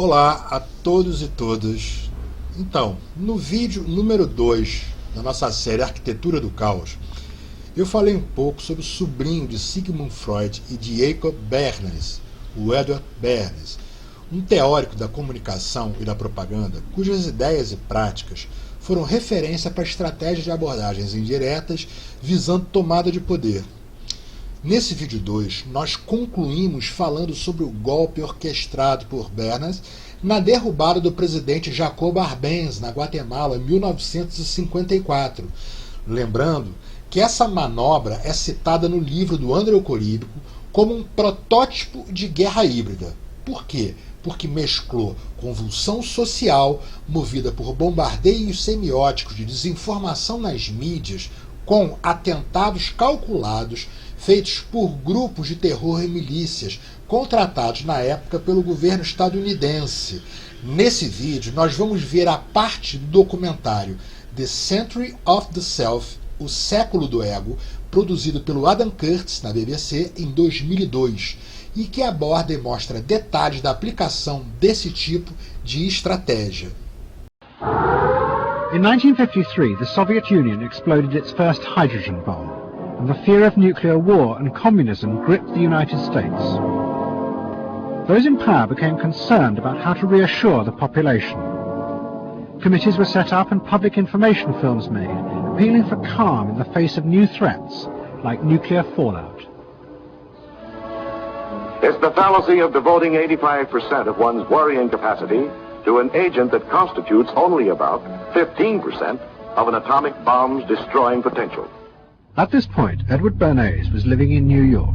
Olá a todos e todas. Então, no vídeo número 2 da nossa série Arquitetura do Caos, eu falei um pouco sobre o sobrinho de Sigmund Freud e de Jacob Bernays, o Edward Bernays, um teórico da comunicação e da propaganda cujas ideias e práticas foram referência para estratégias de abordagens indiretas visando tomada de poder. Nesse vídeo 2, nós concluímos falando sobre o golpe orquestrado por Bernays na derrubada do presidente Jacob Arbenz na Guatemala em 1954. Lembrando que essa manobra é citada no livro do André Coríbico como um protótipo de guerra híbrida. Por quê? Porque mesclou convulsão social movida por bombardeios semióticos de desinformação nas mídias com atentados calculados feitos por grupos de terror e milícias contratados na época pelo governo estadunidense. Nesse vídeo nós vamos ver a parte do documentário The Century of the Self, o século do ego, produzido pelo Adam Curtis na BBC em 2002, e que aborda e mostra detalhes da aplicação desse tipo de estratégia. In 1953, the Soviet Union exploded its first hydrogen bomb, and the fear of nuclear war and communism gripped the United States. Those in power became concerned about how to reassure the population. Committees were set up and public information films made, appealing for calm in the face of new threats, like nuclear fallout. It's the fallacy of devoting 85% of one's worrying capacity to an agent that constitutes only about 15% of an atomic bomb's destroying potential. At this point, Edward Bernays was living in New York.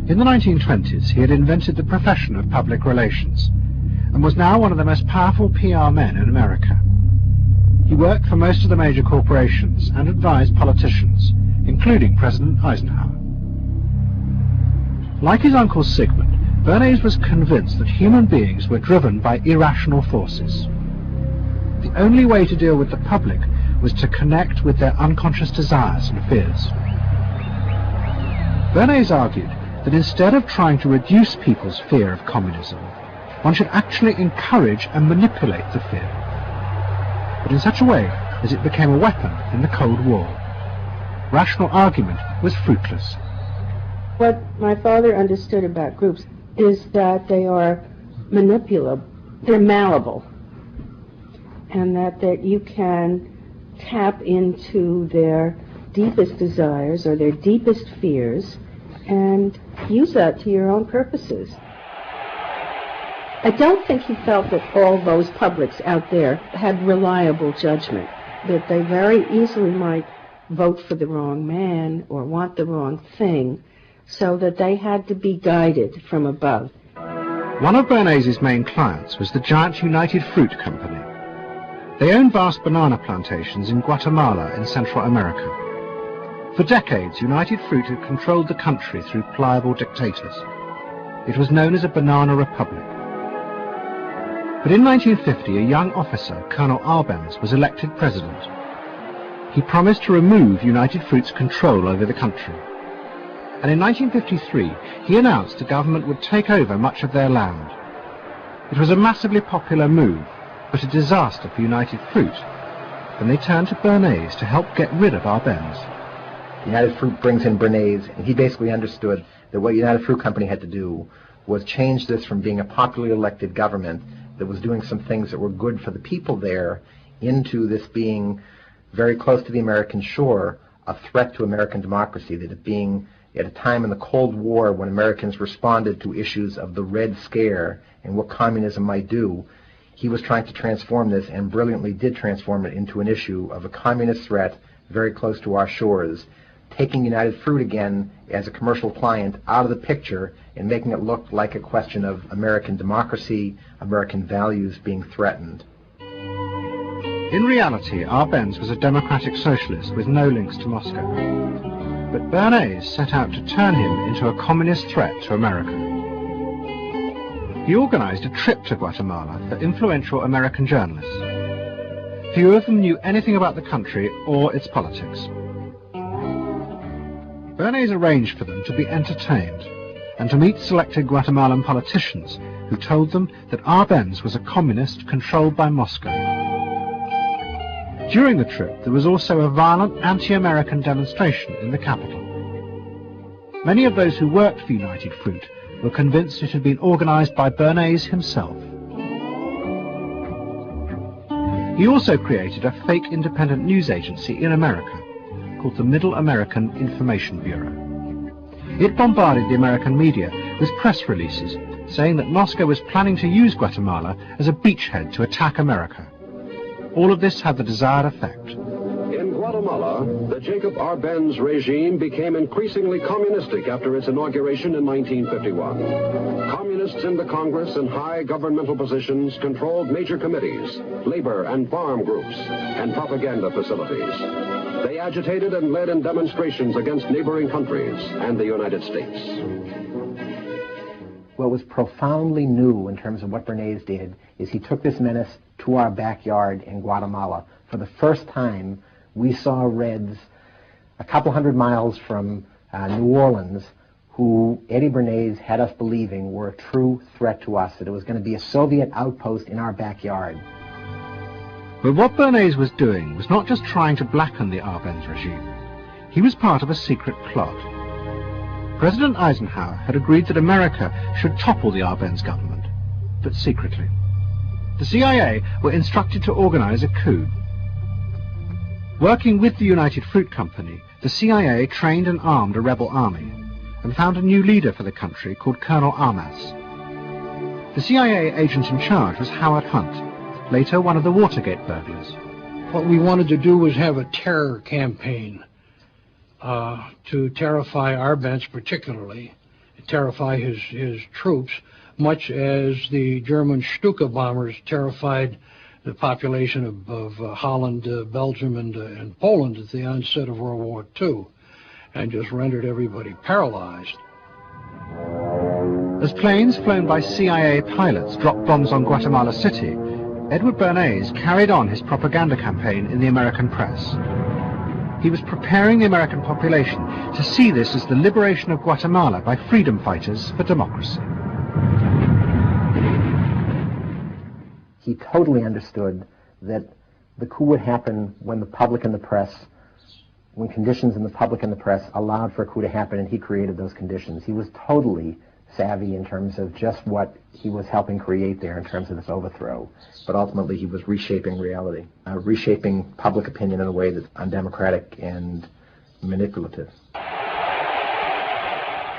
In the 1920s, he had invented the profession of public relations, and was now one of the most powerful PR men in America. He worked for most of the major corporations and advised politicians, including President Eisenhower. Like his uncle Sigmund, Bernays was convinced that human beings were driven by irrational forces. The only way to deal with the public was to connect with their unconscious desires and fears. Bernays argued that instead of trying to reduce people's fear of communism, one should actually encourage and manipulate the fear, but in such a way as it became a weapon in the Cold War. Rational argument was fruitless. What my father understood about groups is that they are manipulable, they're malleable, and that you can tap into their deepest desires or their deepest fears and use that to your own purposes. I don't think he felt that all those publics out there had reliable judgment, that they very easily might vote for the wrong man or want the wrong thing, so that they had to be guided from above. One of Bernays' main clients was the giant United Fruit Company. They owned vast banana plantations in Guatemala in Central America. For decades, United Fruit had controlled the country through pliable dictators. It was known as a banana republic. But in 1950, a young officer, Colonel Arbenz, was elected president. He promised to remove United Fruit's control over the country. And in 1953, he announced the government would take over much of their land. It was a massively popular move, but a disaster for United Fruit, and they turned to Bernays to help get rid of Arbenz. United Fruit brings in Bernays, and he basically understood that what United Fruit Company had to do was change this from being a popularly elected government that was doing some things that were good for the people there into this being very close to the American shore, a threat to American democracy, that it being at a time in the Cold War when Americans responded to issues of the Red Scare and what communism might do, he was trying to transform this, and brilliantly did transform it into an issue of a communist threat very close to our shores, taking United Fruit again as a commercial client out of the picture and making it look like a question of American democracy, American values being threatened. In reality, Arbenz was a democratic socialist with no links to Moscow. But Bernays set out to turn him into a communist threat to America. He organized a trip to Guatemala for influential American journalists. Few of them knew anything about the country or its politics. Bernays arranged for them to be entertained, and to meet selected Guatemalan politicians who told them that Arbenz was a communist controlled by Moscow. During the trip, there was also a violent anti-American demonstration in the capital. Many of those who worked for United Fruit were convinced it had been organized by Bernays himself. He also created a fake independent news agency in America called the Middle American Information Bureau. It bombarded the American media with press releases saying that Moscow was planning to use Guatemala as a beachhead to attack America. All of this had the desired effect. In Guatemala, the Jacob Arbenz regime became increasingly communistic after its inauguration in 1951. Communists in the Congress and high governmental positions controlled major committees, labor and farm groups, and propaganda facilities. They agitated and led in demonstrations against neighboring countries and the United States. What was profoundly new in terms of what Bernays did is he took this menace to our backyard in Guatemala. For the first time, we saw Reds a couple hundred miles from New Orleans who Eddie Bernays had us believing were a true threat to us, that it was going to be a Soviet outpost in our backyard. But what Bernays was doing was not just trying to blacken the Arbenz regime. He was part of a secret plot. President Eisenhower had agreed that America should topple the Arbenz government, but secretly. The CIA were instructed to organize a coup. Working with the United Fruit Company, the CIA trained and armed a rebel army and found a new leader for the country called Colonel Armas. The CIA agent in charge was Howard Hunt, later one of the Watergate burglars. What we wanted to do was have a terror campaign to terrify Arbenz particularly, terrify his troops, much as the German Stuka bombers terrified the population of Holland, Belgium, and Poland at the onset of World War II, and just rendered everybody paralyzed. As planes flown by CIA pilots dropped bombs on Guatemala City, Edward Bernays carried on his propaganda campaign in the American press. He was preparing the American population to see this as the liberation of Guatemala by freedom fighters for democracy. He totally understood that the coup would happen when the public and the press, when conditions in the public and the press allowed for a coup to happen, and he created those conditions. He was totally savvy in terms of just what he was helping create there in terms of this overthrow. But ultimately he was reshaping reality, reshaping public opinion in a way that's undemocratic and manipulative.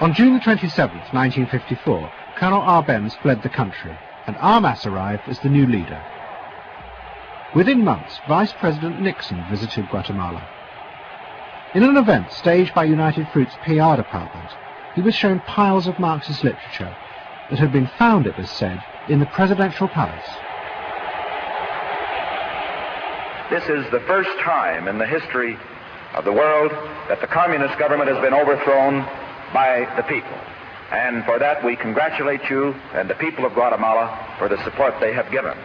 On June 27, 1954, Colonel Arbenz fled the country, and Armas arrived as the new leader. Within months, Vice President Nixon visited Guatemala. In an event staged by United Fruit's PR department, he was shown piles of Marxist literature that had been found, it was said, in the presidential palace. This is the first time in the history of the world that the communist government has been overthrown by the people. And for that we congratulate you and the people of Guatemala for the support they have given.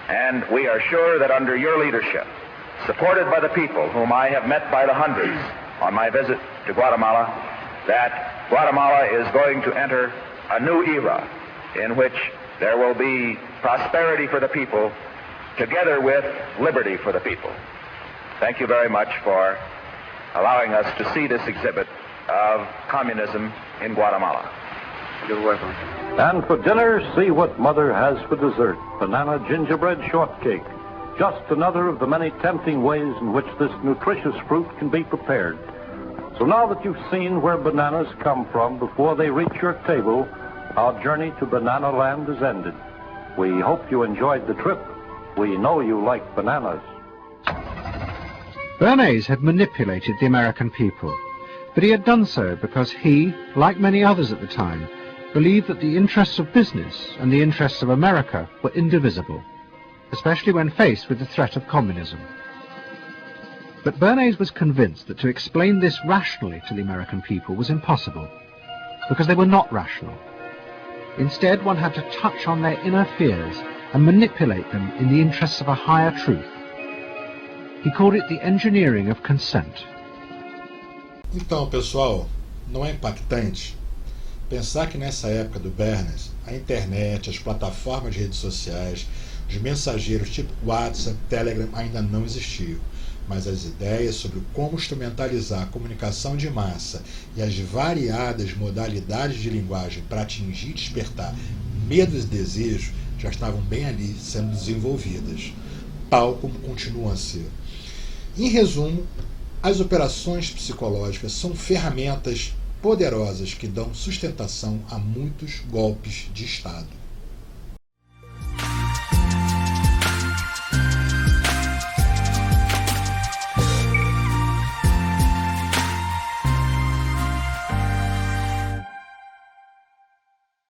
And we are sure that under your leadership, supported by the people whom I have met by the hundreds on my visit to Guatemala, that Guatemala is going to enter a new era in which there will be prosperity for the people together with liberty for the people. Thank you very much for allowing us to see this exhibit of communism in Guatemala. You're welcome. And for dinner, see what Mother has for dessert. Banana gingerbread shortcake. Just another of the many tempting ways in which this nutritious fruit can be prepared. So now that you've seen where bananas come from before they reach your table, our journey to Banana Land is ended. We hope you enjoyed the trip. We know you like bananas. Bernays had manipulated the American people, but he had done so because he, like many others at the time, believed that the interests of business and the interests of America were indivisible, especially when faced with the threat of communism. But Bernays was convinced that to explain this rationally to the American people was impossible, because they were not rational. Instead, one had to touch on their inner fears and manipulate them in the interests of a higher truth. He called it the engineering of consent. Então, pessoal, não é impactante? Pensar que nessa época do Bernays, a internet, as plataformas de redes sociais, os mensageiros tipo WhatsApp, Telegram ainda não existiam, mas as ideias sobre como instrumentalizar a comunicação de massa e as variadas modalidades de linguagem para atingir e despertar medos e desejos já estavam bem ali sendo desenvolvidas, tal como continuam a ser. Em resumo, as operações psicológicas são ferramentas poderosas que dão sustentação a muitos golpes de Estado.